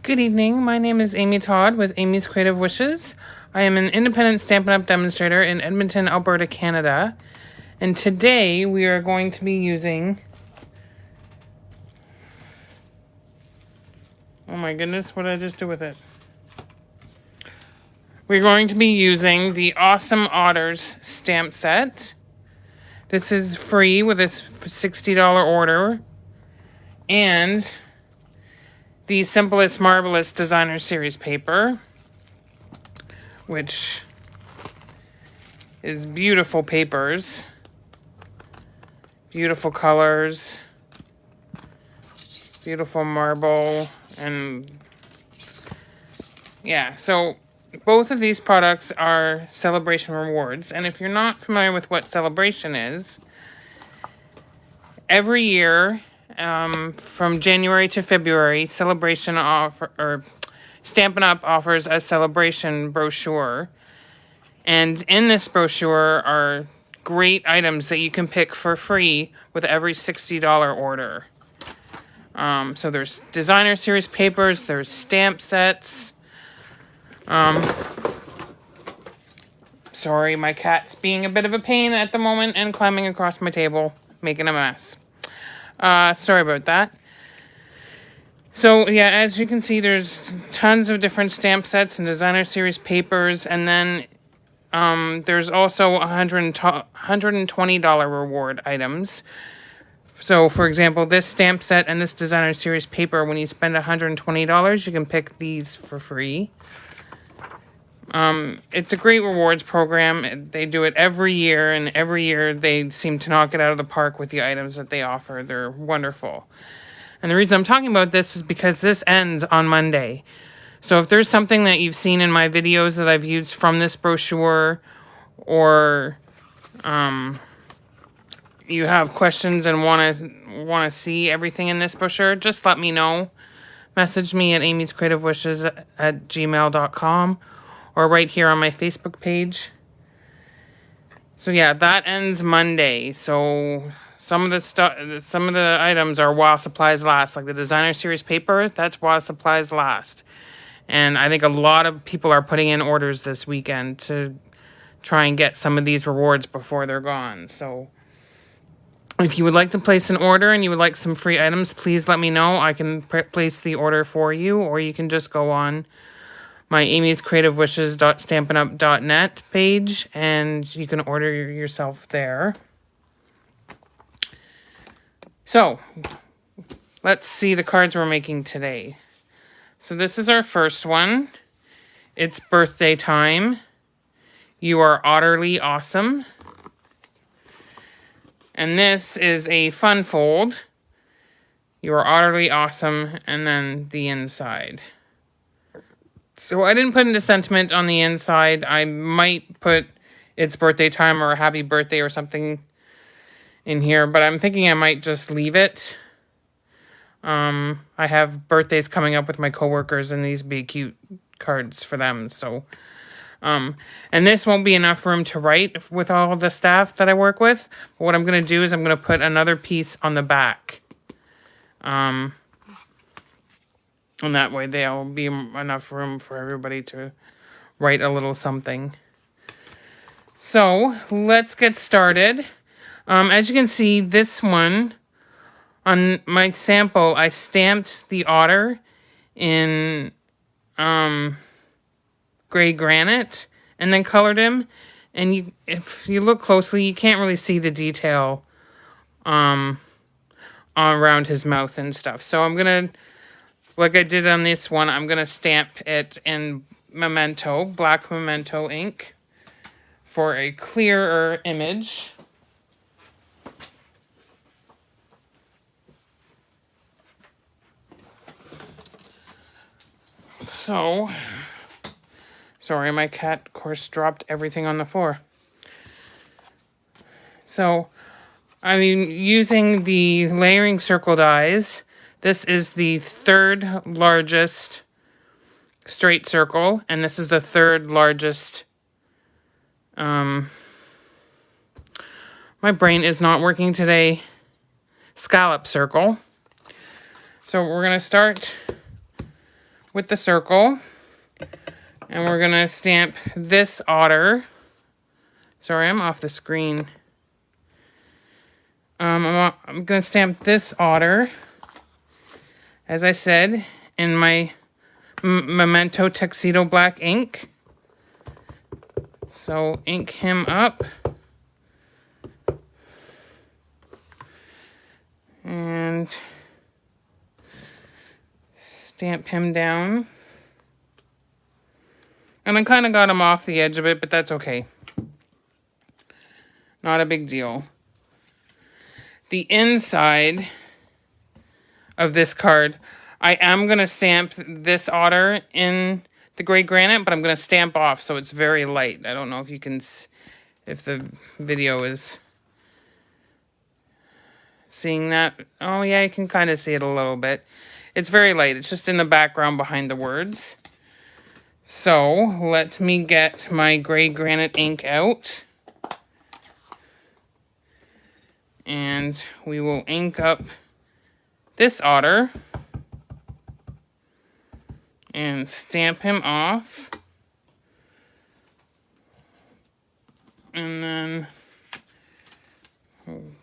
Good evening. My name is Amy Todd with Amy's Creative Wishes. I am an independent Stampin' Up! Demonstrator in Edmonton, Alberta, Canada. And today we are going to be using... Oh my goodness, what did I just do with it? We're going to be using the awesome Otters stamp set. This is free with a $60 order. And the simplest Marbelous designer series paper, which is beautiful papers, beautiful colors, beautiful marble, and yeah, so both of these products are Celebration Rewards. And if you're not familiar with what Celebration is, every year from January to February, Celebration Stampin' Up! Offers a celebration brochure. And in this brochure are great items that you can pick for free with every $60 order. So there's designer series papers, there's stamp sets. Sorry, my cat's being a bit of a pain at the moment and climbing across my table, making a mess. Sorry about that. So, yeah, as you can see, there's tons of different stamp sets and designer series papers. And then there's also $120 reward items. So, for example, this stamp set and this designer series paper, when you spend $120, you can pick these for free. It's a great rewards program. They do it every year, and every year they seem to knock it out of the park with the items that they offer. They're wonderful. And the reason I'm talking about this is because this ends on Monday. So if there's something that you've seen in my videos that I've used from this brochure, or you have questions and want to see everything in this brochure, just let me know. Message me at amyscreativewishes@gmail.com. or right here on my Facebook page. So yeah, that ends Monday. So some of the items are while supplies last, like the designer series paper. That's while supplies last, and I think a lot of people are putting in orders this weekend to try and get some of these rewards before they're gone. So if you would like to place an order and you would like some free items, please let me know. I can place the order for you, or you can just go on my amyscreativewishes.stampinup.net page, and you can order yourself there. So, let's see the cards we're making today. So this is our first one. It's birthday time. You are utterly awesome. And this is a fun fold. You are utterly awesome, and then the inside. So I didn't put into sentiment on the inside. I might put it's birthday time or happy birthday or something in here, but I'm thinking I might just leave it. I have birthdays coming up with my coworkers, and these be cute cards for them. So, and this won't be enough room to write with all the staff that I work with. But what I'm going to do is I'm going to put another piece on the back. And that way there'll be enough room for everybody to write a little something. So, let's get started. As you can see, this one, on my sample, I stamped the otter in gray granite and then colored him. And if you look closely, you can't really see the detail around his mouth and stuff. So I'm going to, like I did on this one, I'm going to stamp it in Memento, black Memento ink, for a clearer image. So, sorry, my cat, of course, dropped everything on the floor. So, I'm using the layering circle dies. This is the third largest straight circle, and this is the third largest, my brain is not working today, scallop circle. So we're going to start with the circle. And we're going to stamp this otter. Sorry, I'm off the screen. I'm going to stamp this otter, as I said, in my Memento Tuxedo Black ink. So ink him up. And stamp him down. And I kind of got him off the edge of it, but that's okay. Not a big deal. The inside of this card, I am going to stamp this otter in the gray granite, but I'm going to stamp off so it's very light. I don't know if you can, if the video is seeing that. Oh yeah, you can kind of see it a little bit. It's very light. It's just in the background behind the words. So let me get my gray granite ink out. And we will ink up this otter and stamp him off. And then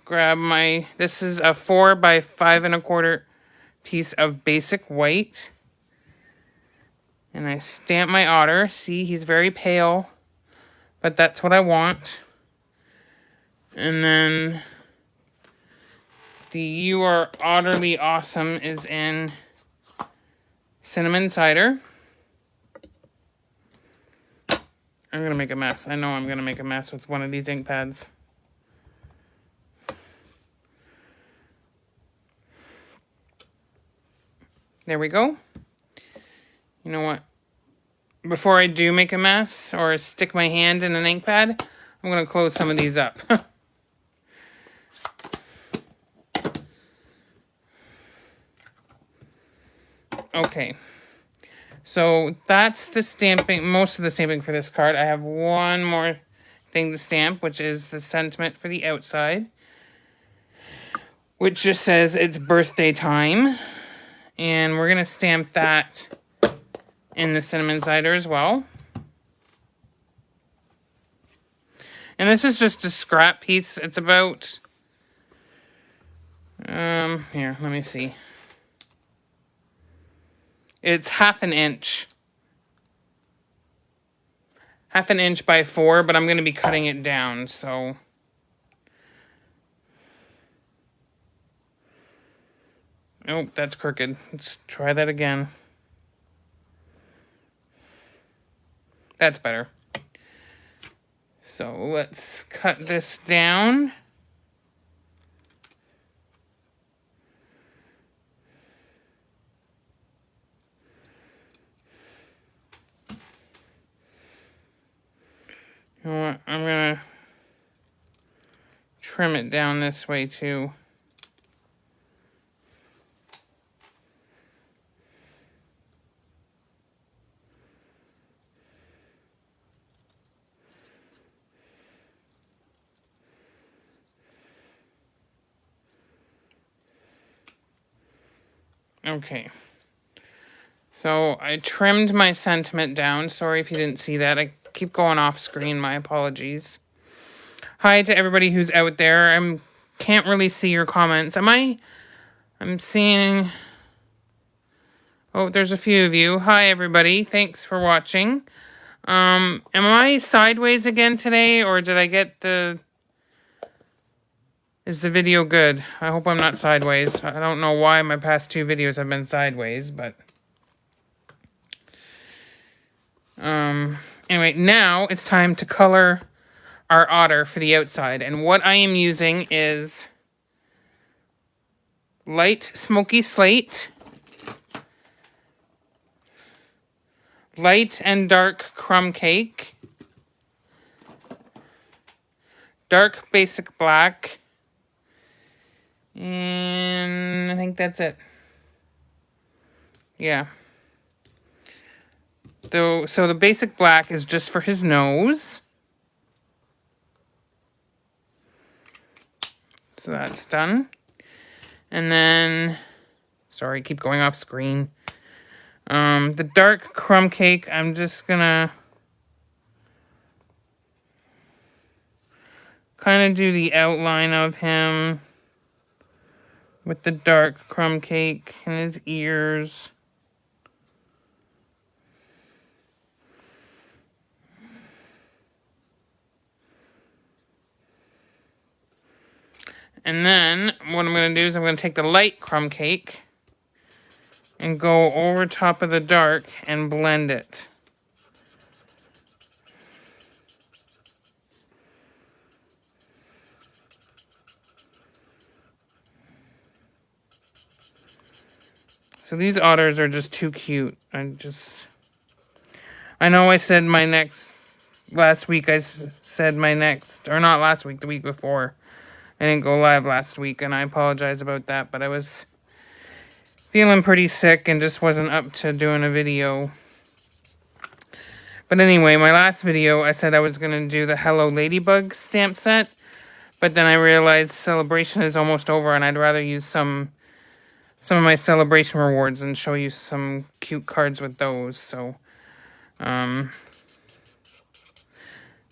grab my, this is a 4 by 5 1/4 piece of basic white. And I stamp my otter. See, he's very pale, but that's what I want. And then the You Are Utterly Awesome is in cinnamon cider. I'm going to make a mess. I know I'm going to make a mess with one of these ink pads. There we go. You know what? Before I do make a mess or stick my hand in an ink pad, I'm going to close some of these up. Okay. So that's the stamping, most of the stamping for this card. I have one more thing to stamp, which is the sentiment for the outside, which just says it's birthday time. And we're going to stamp that in the cinnamon cider as well. And this is just a scrap piece. It's about, here, let me see. It's 1/2 inch. 1/2 inch by 4, but I'm going to be cutting it down, so. Oh, that's crooked. Let's try that again. That's better. So let's cut this down. You know what? I'm going to trim it down this way too. Okay. So I trimmed my sentiment down. Sorry if you didn't see that. I keep going off screen. My apologies. Hi to everybody who's out there. I can't really see your comments. I'm seeing... Oh, there's a few of you. Hi, everybody. Thanks for watching. Am I sideways again today, or did I get the... Is the video good? I hope I'm not sideways. I don't know why my past 2 videos have been sideways, but... Anyway, now it's time to color our otter for the outside. And what I am using is light smoky slate, light and dark crumb cake, dark basic black, and I think that's it. Yeah. So the basic black is just for his nose. So that's done. And then, sorry, keep going off screen. The dark crumb cake, I'm just gonna kind of do the outline of him with the dark crumb cake and his ears. And then what I'm going to do is I'm going to take the light crumb cake and go over top of the dark and blend it. So these otters are just too cute. I know I said my next, last week I said my next, or not last week, the week before. I didn't go live last week, and I apologize about that, but I was feeling pretty sick and just wasn't up to doing a video. But anyway, my last video, I said I was going to do the Hello Ladybug stamp set, but then I realized Celebration is almost over, and I'd rather use some of my Celebration rewards and show you some cute cards with those. So,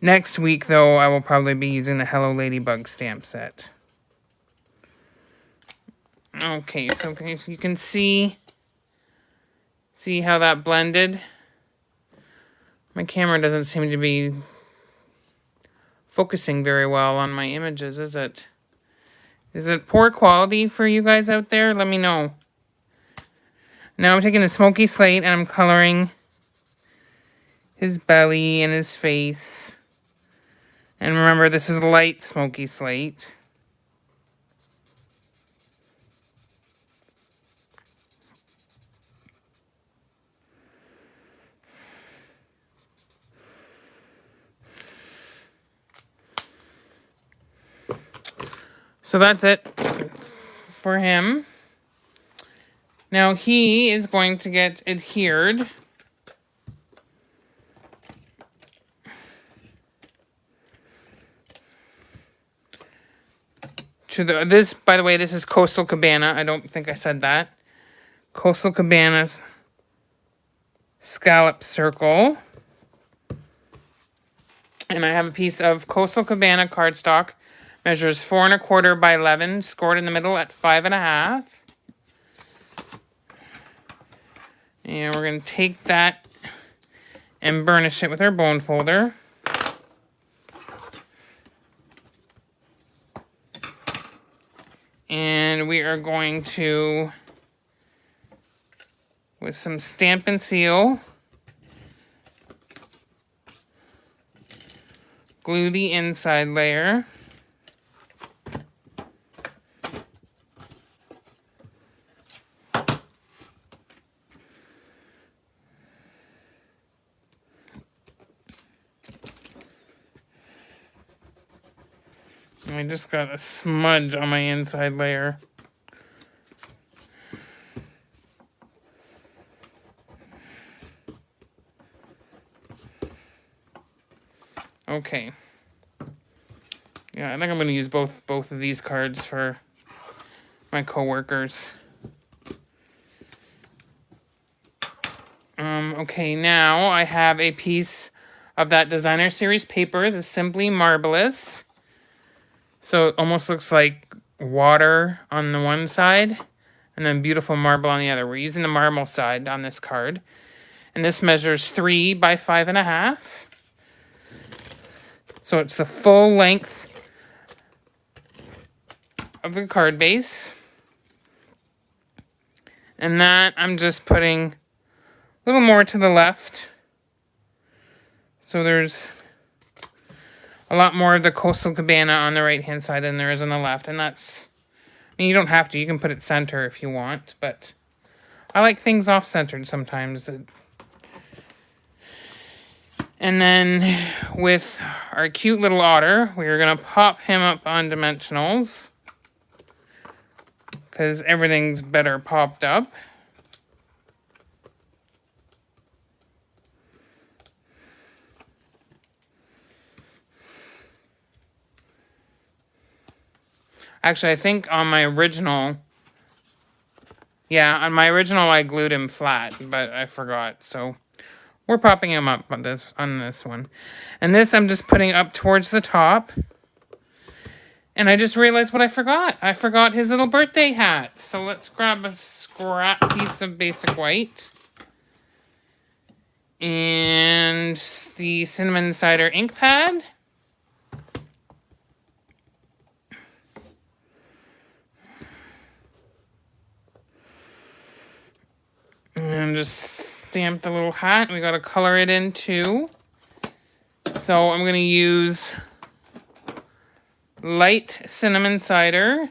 next week, though, I will probably be using the Hello Ladybug stamp set. Okay, so you can see how that blended. My camera doesn't seem to be focusing very well on my images, is it? Is it poor quality for you guys out there? Let me know. Now I'm taking the smoky slate and I'm coloring his belly and his face. And remember, this is light smoky slate. So that's it for him. Now he is going to get adhered to this, by the way, this is Coastal Cabana. I don't think I said that. Coastal Cabana's scallop circle. And I have a piece of Coastal Cabana cardstock. Measures 4 1/4 by 11, scored in the middle at 5 1/2. And we're going to take that and burnish it with our bone folder. And we are going to, with some Stampin' Seal, glue the inside layer. I just got a smudge on my inside layer. Okay. Yeah, I think I'm going to use both of these cards for my coworkers. Okay, now I have a piece of that designer series paper, the Simply Marbelous. So it almost looks like water on the one side and then beautiful marble on the other. We're using the marble side on this card. And this measures 3 by 5 1/2. So it's the full length of the card base. And that I'm just putting a little more to the left. So there's a lot more of the Coastal Cabana on the right-hand side than there is on the left. And that's, I mean, you don't have to. You can put it center if you want. But I like things off-centered sometimes. And then with our cute little otter, we're going to pop him up on dimensionals. Because everything's better popped up. Actually, I think on my original Yeah, on my original I glued him flat, but I forgot. So we're popping him up on this one. And this I'm just putting up towards the top. And I just realized what I forgot. I forgot his little birthday hat. So let's grab a scrap piece of basic white. And the cinnamon cider ink pad. And just stamp the little hat. We gotta color it in too. So I'm gonna use light cinnamon cider.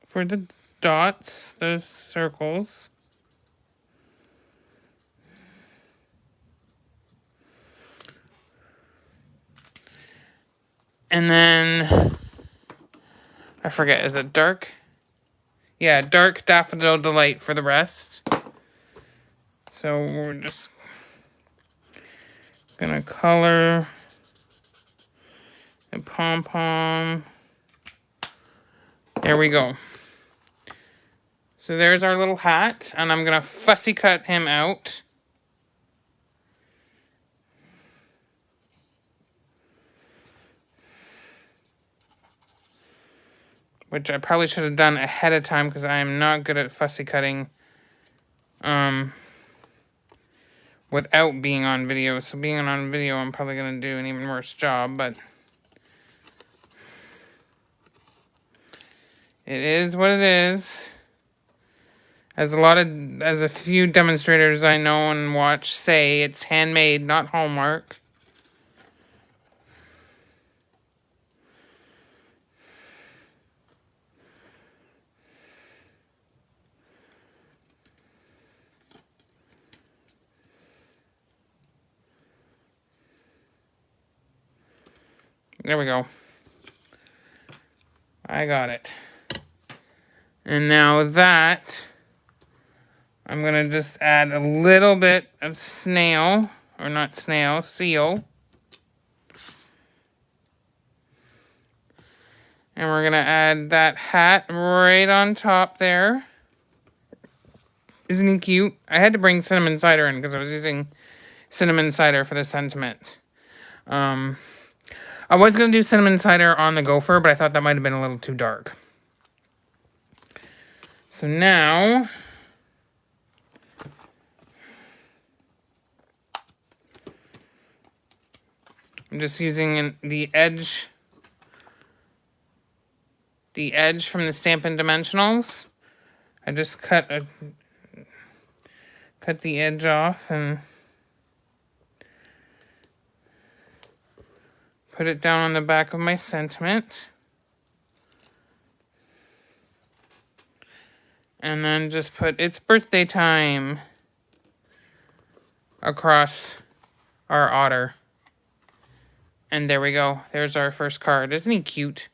For the dots, the circles. And then, I forget, is it dark? Yeah, dark Daffodil Delight for the rest. So we're just gonna color the pom-pom. There we go. So there's our little hat, and I'm gonna fussy cut him out. Which I probably should have done ahead of time because I am not good at fussy cutting without being on video. So being on video, I'm probably going to do an even worse job, but it is what it is. As a few demonstrators I know and watch say, it's handmade, not Hallmark. There we go. I got it. And now that, I'm going to just add a little bit of snail, or not snail, seal. And we're going to add that hat right on top there. Isn't he cute? I had to bring cinnamon cider in because I was using cinnamon cider for the sentiment. I was going to do cinnamon cider on the gopher, but I thought that might have been a little too dark. So now, I'm just using the edge from the Stampin' Dimensionals. I just cut the edge off and put it down on the back of my sentiment. And then just put "It's Birthday Time" across our otter. And there we go. There's our first card. Isn't he cute?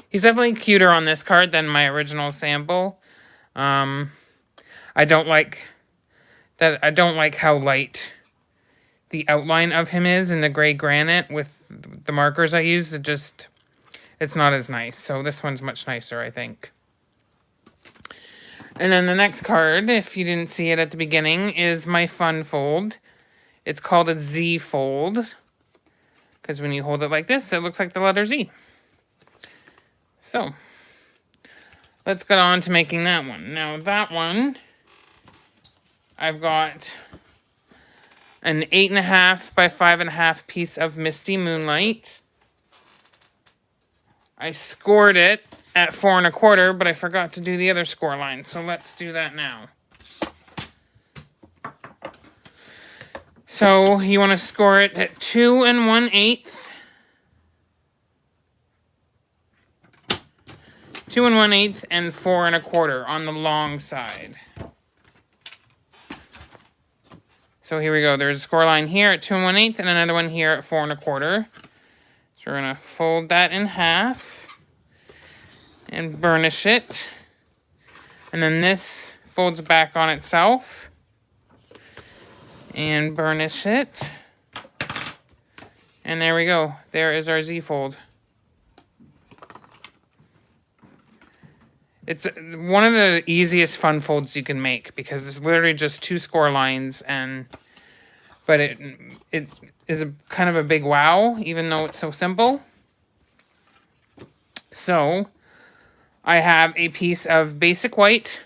He's definitely cuter on this card than my original sample. I don't like how light the outline of him is in the gray granite with the markers I use. It's not as nice. So this one's much nicer, I think. And then the next card, if you didn't see it at the beginning, is my fun fold. It's called a Z fold, because when you hold it like this, it looks like the letter Z. So, let's get on to making that one. Now, that one, I've got an 8.5 by 5.5 piece of Misty Moonlight. I scored it at 4 1/4, but I forgot to do the other score line, so let's do that now. So you want to score it at 2 1/8. 2 1/8 and 4 1/4 on the long side. So here we go. There's a score line here at 2 1/8 and another one here at 4 1/4. So we're going to fold that in half and burnish it. And then this folds back on itself. And burnish it. And there we go. There is our Z fold. It's one of the easiest fun folds you can make because it's literally just 2 score lines, but it is kind of a big wow, even though it's so simple. So I have a piece of basic white,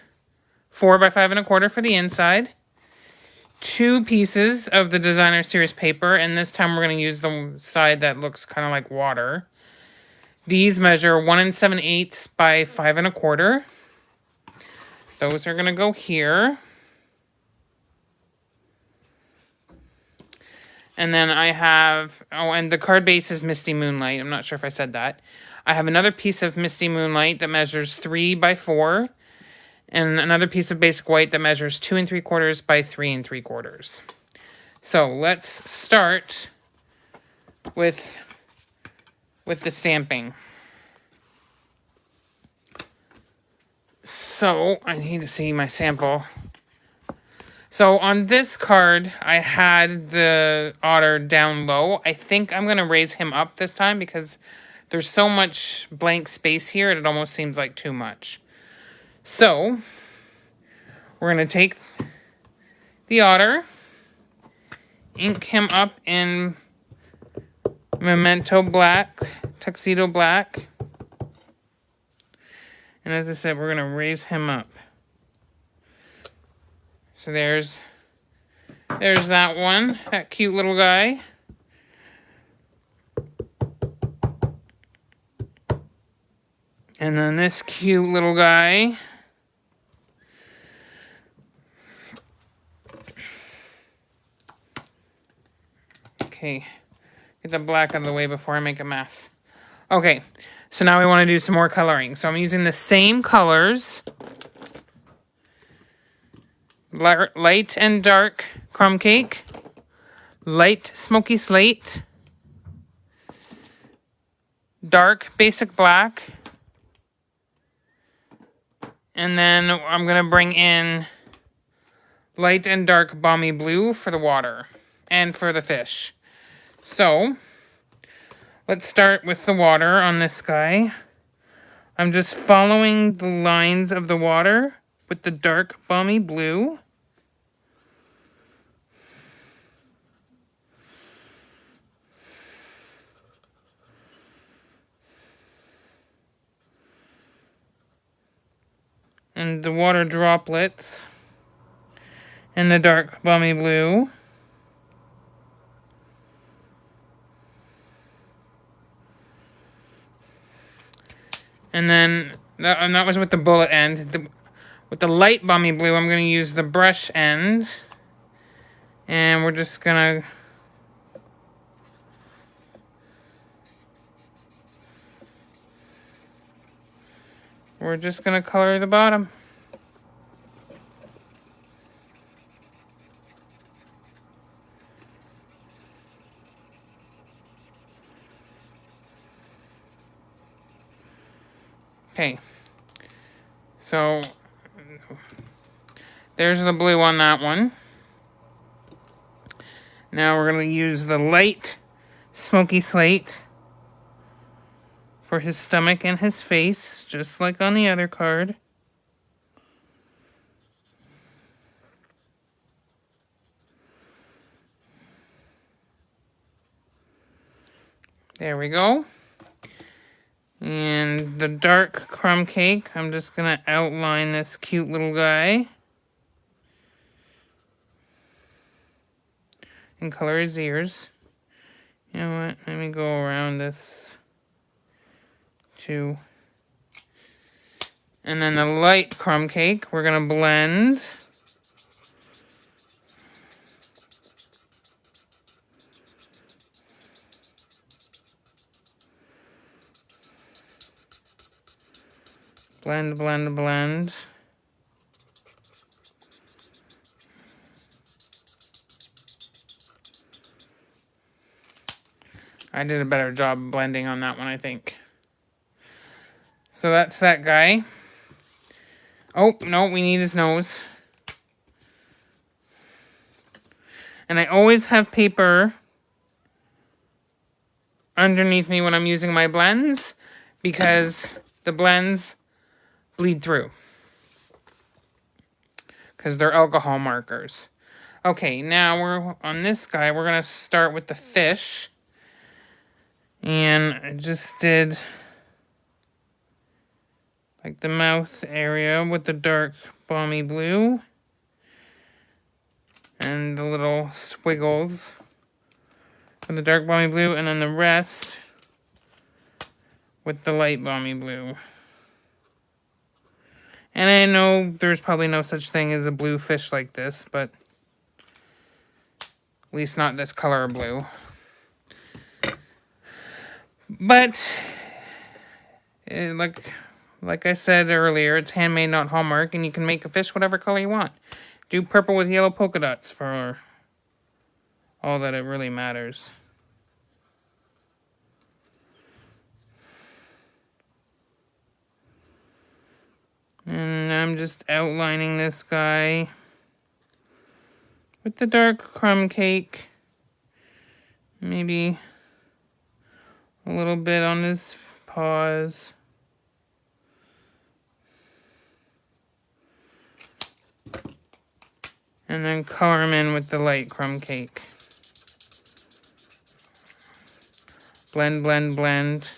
4 by 5 1/4 for the inside, 2 pieces of the designer series paper, and this time we're going to use the side that looks kind of like water. These measure 1 7/8 by 5 1/4. Those are going to go here. And then I have, and the card base is Misty Moonlight. I'm not sure if I said that. I have another piece of Misty Moonlight that measures 3 by 4. And another piece of basic white that measures 2 3/4 by 3 3/4. So let's start with the stamping. So I need to see my sample. So on this card, I had the otter down low. I think I'm going to raise him up this time because there's so much blank space here, it almost seems like too much. So we're going to take the otter, ink him up in Memento Black, Tuxedo Black. And as I said, we're going to raise him up. So there's that one, that cute little guy. And then this cute little guy. Okay, get the black out of the way before I make a mess. Okay, so now we want to do some more coloring. So I'm using the same colors. Light and dark crumb cake, light smoky slate, dark basic black, and then I'm going to bring in light and dark balmy blue for the water and for the fish. So let's start with the water on this guy. I'm just following the lines of the water with the dark balmy blue. And the water droplets in the dark balmy blue. And then that was with the bullet end. With the light balmy blue, I'm going to use the brush end. And we're just going to color the bottom. Okay, so there's the blue on that one. Now we're going to use the light smoky slate for his stomach and his face, just like on the other card. There we go. And the dark crumb cake, I'm just going to outline this cute little guy. And color his ears. You know what? Let me go around this too. And then the light crumb cake, we're going to blend. Blend, blend, blend. I did a better job blending on that one, I think. So that's that guy. Oh, no, we need his nose. And I always have paper underneath me when I'm using my blends, because the blends bleed through. Because they're alcohol markers. Okay, now we're on this guy. We're going to start with the fish. And I just did like the mouth area with the dark balmy blue. And the little squiggles with the dark balmy blue. And then the rest with the light balmy blue. And I know there's probably no such thing as a blue fish like this, but at least not this color of blue. But, like I said earlier, it's handmade, not Hallmark, and you can make a fish whatever color you want. Do purple with yellow polka dots for all that it really matters. And I'm just outlining this guy with the dark crumb cake. Maybe a little bit on his paws. And then color him in with the light crumb cake. Blend, blend, blend.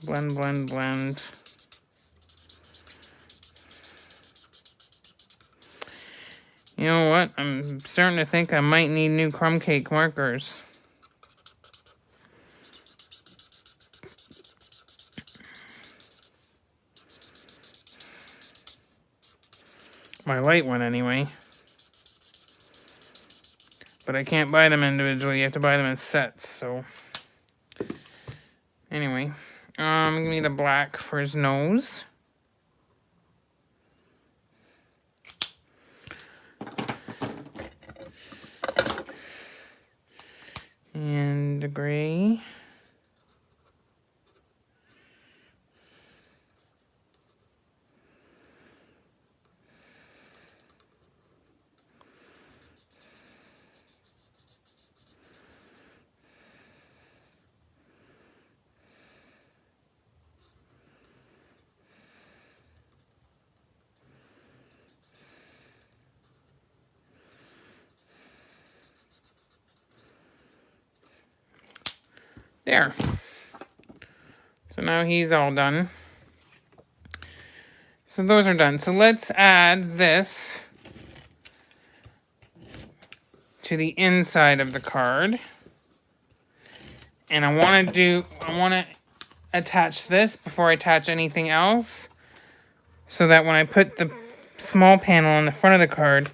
Blend, blend, blend. You know what? I'm starting to think I might need new crumb cake markers. My light one, anyway. But I can't buy them individually. You have to buy them in sets, so... Anyway. Give me the black for his nose. And the gray. There. So now he's all done. So those are done. So let's add this to the inside of the card. And I want to attach this before I attach anything else, so that when I put the small panel on the front of the card,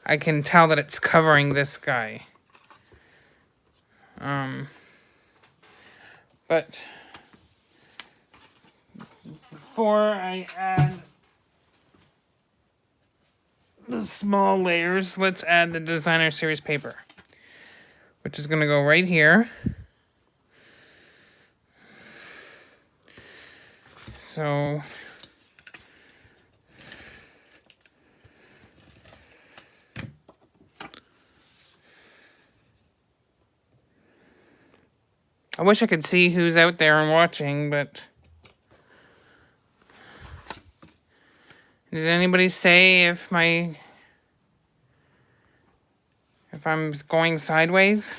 I can tell that it's covering this guy. But before I add the small layers, let's add the designer series paper, which is going to go right here. So I wish I could see who's out there and watching, but did anybody say if I'm going sideways?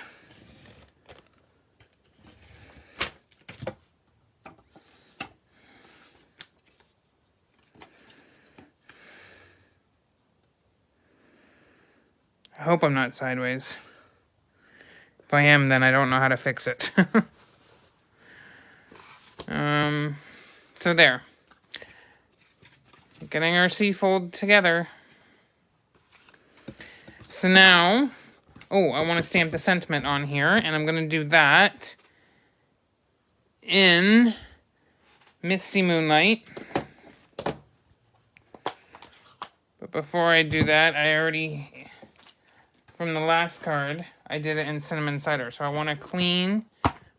I hope I'm not sideways. If I am, then I don't know how to fix it. So there. Getting our C-fold together. So now, I want to stamp the sentiment on here, and I'm going to do that in Misty Moonlight. But before I do that, from the last card, I did it in Cinnamon Cider. So I want to clean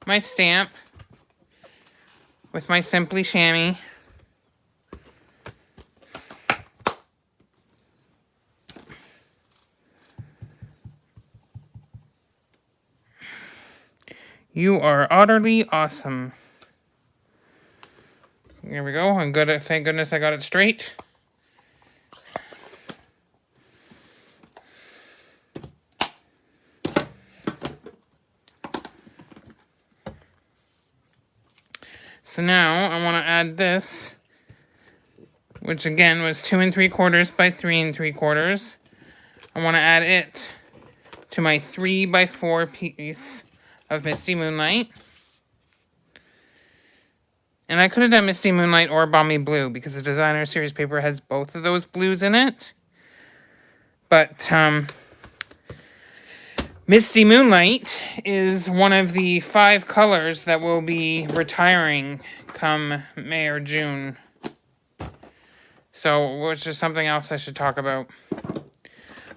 my stamp with my Simply Chamois. You are utterly awesome. There we go. I'm good. Thank goodness I got it straight. So now I want to add this, which again was 2 3/4 by 3 3/4. I want to add it to my 3 by 4 piece of Misty Moonlight. And I could have done Misty Moonlight or Balmy Blue because the Designer Series paper has both of those blues in it. But Misty Moonlight is one of the 5 colors that will be retiring come May or June. So, which is something else I should talk about.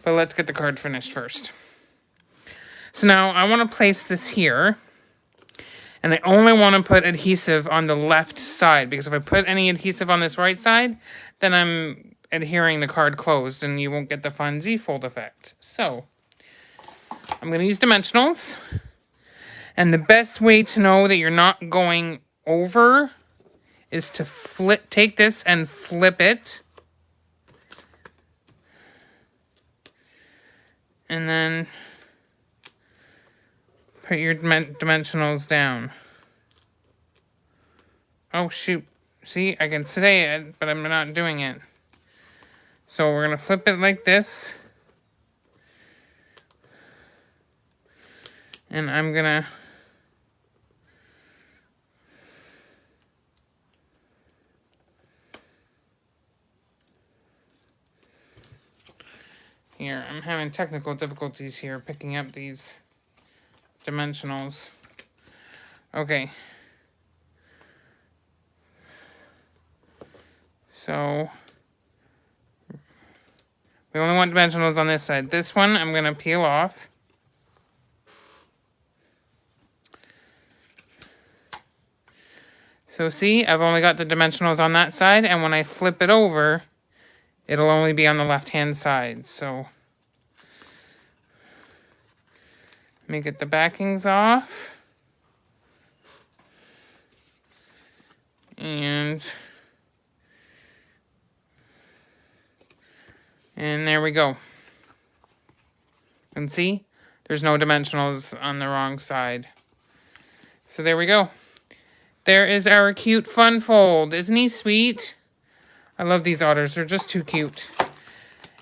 But let's get the card finished first. So now I want to place this here. And I only want to put adhesive on the left side, because if I put any adhesive on this right side, then I'm adhering the card closed and you won't get the fun Z-fold effect. So, I'm going to use dimensionals. And the best way to know that you're not going over is to take this and flip it. And then put your dimensionals down. Oh, shoot. See, I can say it, but I'm not doing it. So we're going to flip it like this. And I'm going to... Here, I'm having technical difficulties here picking up these dimensionals. Okay. So, we only want dimensionals on this side. This one I'm going to peel off. So see, I've only got the dimensionals on that side, and when I flip it over, it'll only be on the left-hand side. So, let me get the backings off. And there we go. And see, there's no dimensionals on the wrong side. So there we go. There is our cute fun fold. Isn't he sweet? I love these otters. They're just too cute.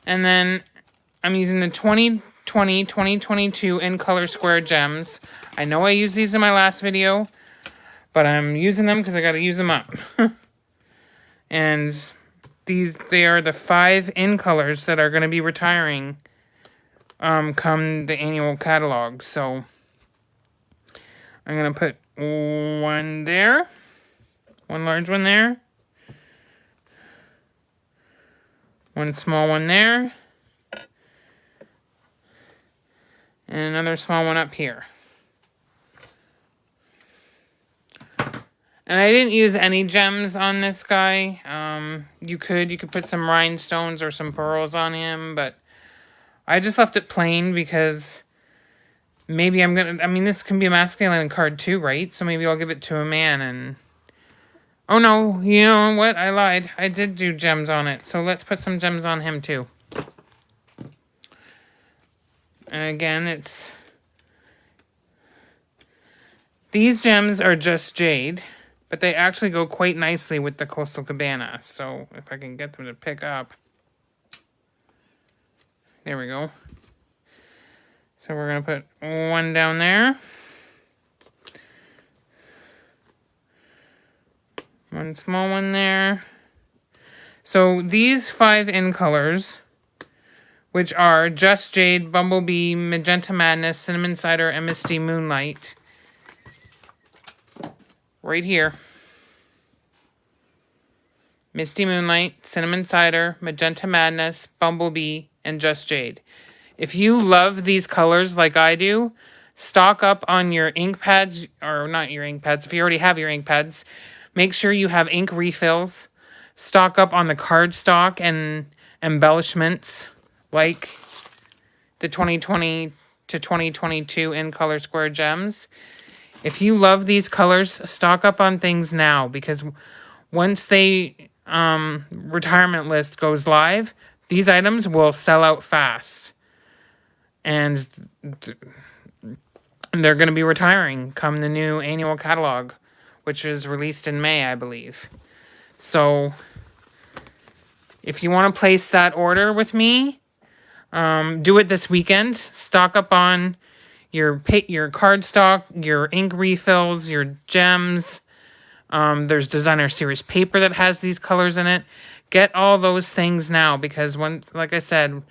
And then I'm using the 2020-2022 in color square gems. I know I used these in my last video, but I'm using them because I got to use them up. And they are the 5 in colors that are going to be retiring come the annual catalog. So I'm going to put one there, one large one there, one small one there, and another small one up here. And I didn't use any gems on this guy. You could put some rhinestones or some pearls on him, but I just left it plain because maybe this can be a masculine card too, right? So maybe I'll give it to a man and... Oh no, you know what? I lied. I did do gems on it. So let's put some gems on him too. And again, these gems are just jade, but they actually go quite nicely with the Coastal Cabana. So if I can get them to pick up. There we go. So we're going to put one down there. One small one there. So these 5 in colors, which are Just Jade, Bumblebee, Magenta Madness, Cinnamon Cider, and Misty Moonlight, right here. Misty Moonlight, Cinnamon Cider, Magenta Madness, Bumblebee, and Just Jade. If you love these colors like I do, stock up on your ink pads, or not your ink pads, if you already have your ink pads, make sure you have ink refills. Stock up on the cardstock and embellishments like the 2020 to 2022 in color square gems. If you love these colors, stock up on things now, because once they retirement list goes live, these items will sell out fast. And they're going to be retiring come the new annual catalog, which is released in May, I believe. So if you want to place that order with me, do it this weekend. Stock up on your card stock, your ink refills, your gems. There's designer series paper that has these colors in it. Get all those things now, because once, like I said,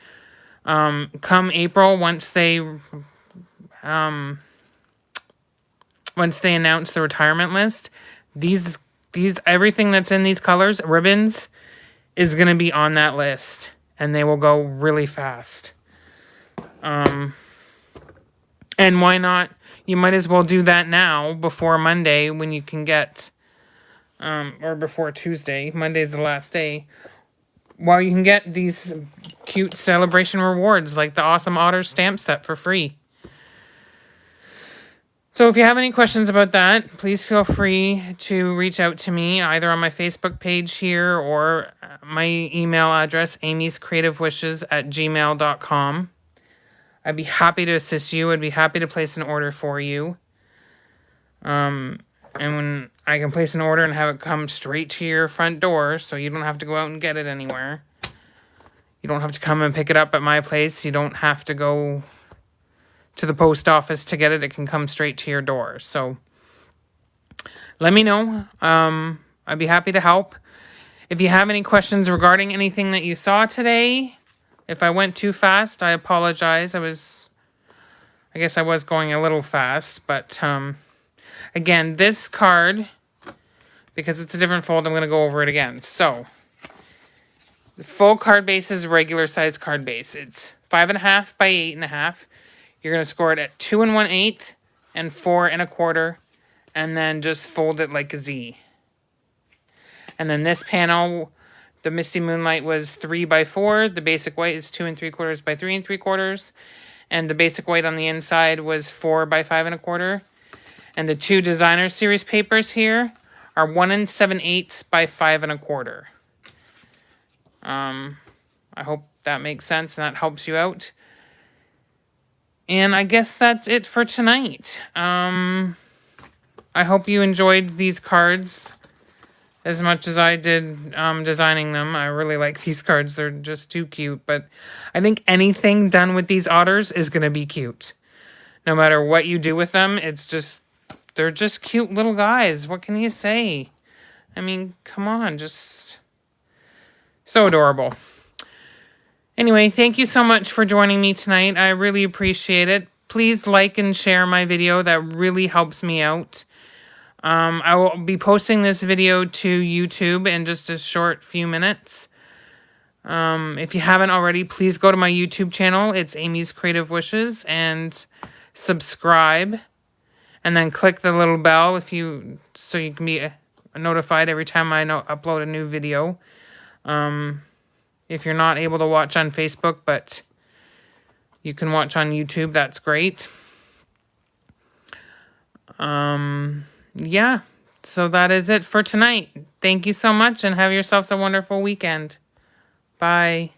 come April, once they announce the retirement list, these everything that's in these colors, ribbons, is going to be on that list, and they will go really fast. And why not? You might as well do that now before Monday, when you can get, or before Tuesday. Monday's the last day. While you can get these cute celebration rewards, like the awesome Otters stamp set, for free. So if you have any questions about that, please feel free to reach out to me, either on my Facebook page here or my email address, amyscreativewishes@gmail.com. I'd be happy to assist you. I'd be happy to place an order for you. And when I can place an order and have it come straight to your front door, so you don't have to go out and get it anywhere. You don't have to come and pick it up at my place. You don't have to go to the post office to get it. It can come straight to your door. So let me know. I'd be happy to help. If you have any questions regarding anything that you saw today, if I went too fast, I apologize. I guess I was going a little fast, but again, this card, because it's a different fold, I'm going to go over it again. So the full card base is a regular size card base. It's 5.5 by 8.5. You're going to score it at 2 1/8 and 4 1/4, and then just fold it like a Z. And then this panel, the Misty Moonlight, was 3 by 4. The basic white is 2 3/4 by 3 3/4. And the basic white on the inside was 4 by 5 1/4. And the two designer series papers here are 1 7/8 by 5 1/4. I hope that makes sense and that helps you out. And I guess that's it for tonight. I hope you enjoyed these cards as much as I did designing them. I really like these cards. They're just too cute. But I think anything done with these Otters is going to be cute. No matter what you do with them, they're just cute little guys. What can you say? I mean, come on, just so adorable. Anyway, thank you so much for joining me tonight. I really appreciate it. Please like and share my video. That really helps me out. I will be posting this video to YouTube in just a short few minutes. If you haven't already, please go to my YouTube channel. It's Amy's Creative Wishes, and subscribe. And then click the little bell so you can be notified every time I upload a new video. If you're not able to watch on Facebook, but you can watch on YouTube, that's great. Yeah, so that is it for tonight. Thank you so much, and have yourselves a wonderful weekend. Bye.